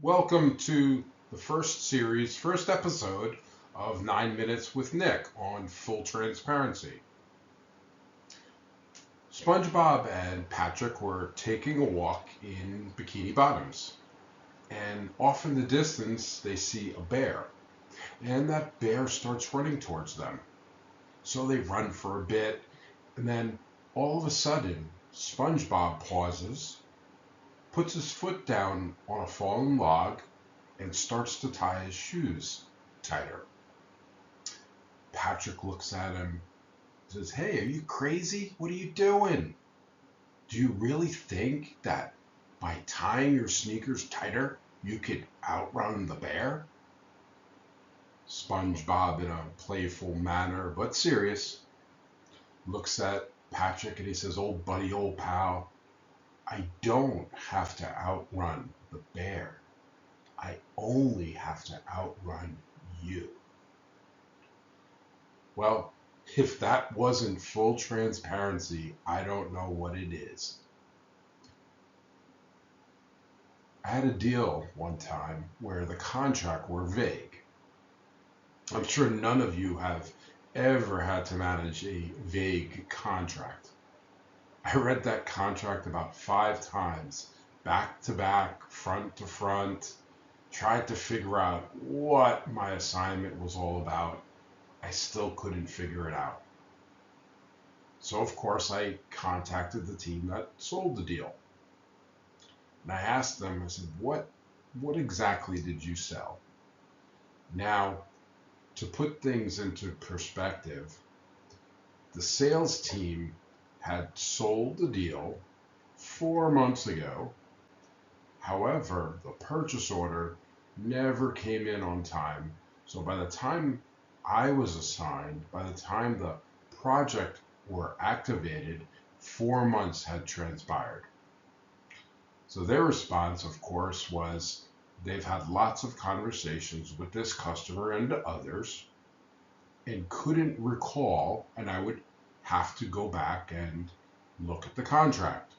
Welcome to the first episode of 9 Minutes with Nick on full transparency. SpongeBob and Patrick were taking a walk in Bikini Bottoms, and off in the distance they see a bear, and that bear starts running towards them. So they run for a bit, and then all of a sudden, SpongeBob pauses, puts his foot down on a fallen log, and starts to tie his shoes tighter. Patrick looks at him and says, "Hey, are you crazy? What are you doing? Do you really think that by tying your sneakers tighter, you could outrun the bear?" SpongeBob, in a playful manner, but serious, looks at Patrick and he says, "Old buddy, old pal, I don't have to outrun the bear. I only have to outrun you." Well, if that wasn't full transparency, I don't know what it is. I had a deal one time where the contract were vague. I'm sure none of you have ever had to manage a vague contract. I read that contract about 5 times, back to back, front to front, tried to figure out what my assignment was all about. I still couldn't figure it out. So, of course, I contacted the team that sold the deal. And I asked them, I said, what exactly did you sell? Now, to put things into perspective, the sales team had sold the deal 4 months ago. However, the purchase order never came in on time. So by the time I was assigned, by the time the project were activated, 4 months had transpired. So their response, of course, was they've had lots of conversations with this customer and others and couldn't recall, and I would have to go back and look at the contract.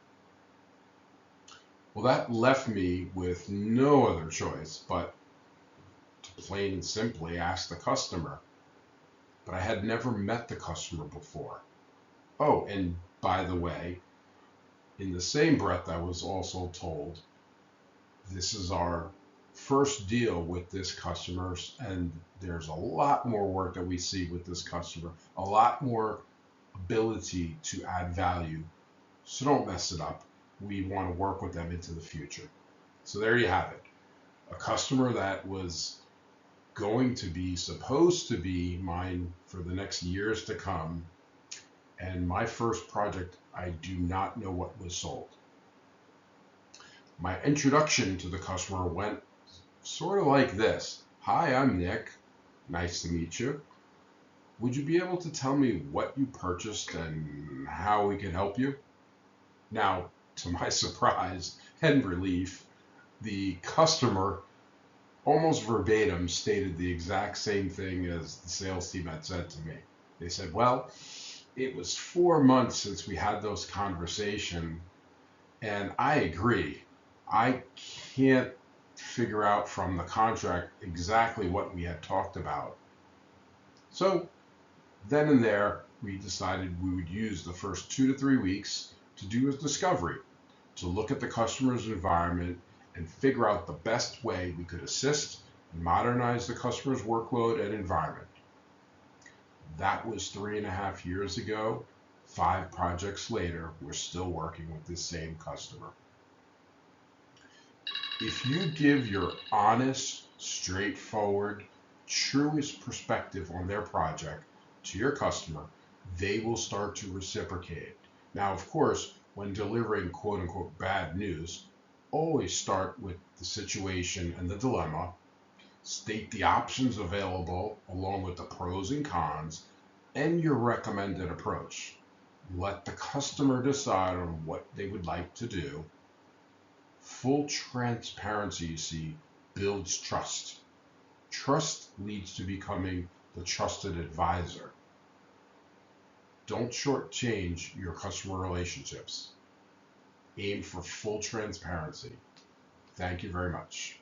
Well, that left me with no other choice but to plain and simply ask the customer. But I had never met the customer before. Oh, and by the way, in the same breath, I was also told this is our first deal with this customer, and there's a lot more work that we see with this customer, a lot more ability to add value. So don't mess it up. We want to work with them into the future. So there you have it. A customer that was supposed to be mine for the next years to come. And my first project, I do not know what was sold. My introduction to the customer went sort of like this. "Hi, I'm Nick. Nice to meet you. Would you be able to tell me what you purchased and how we can help you?" Now, to my surprise and relief, the customer almost verbatim stated the exact same thing as the sales team had said to me. They said, "Well, it was 4 months since we had those conversations, and I agree. I can't figure out from the contract exactly what we had talked about." So then and there, we decided we would use the first 2 to 3 weeks to do a discovery, to look at the customer's environment and figure out the best way we could assist and modernize the customer's workload and environment. That was 3.5 years ago. 5 projects later, we're still working with this same customer. If you give your honest, straightforward, truest perspective on their project to your customer, they will start to reciprocate. Now, of course, when delivering quote unquote bad news, always start with the situation and the dilemma, state the options available along with the pros and cons, and your recommended approach. Let the customer decide on what they would like to do. Full transparency, you see, builds trust. Trust leads to becoming the trusted advisor. Don't shortchange your customer relationships. Aim for full transparency. Thank you very much.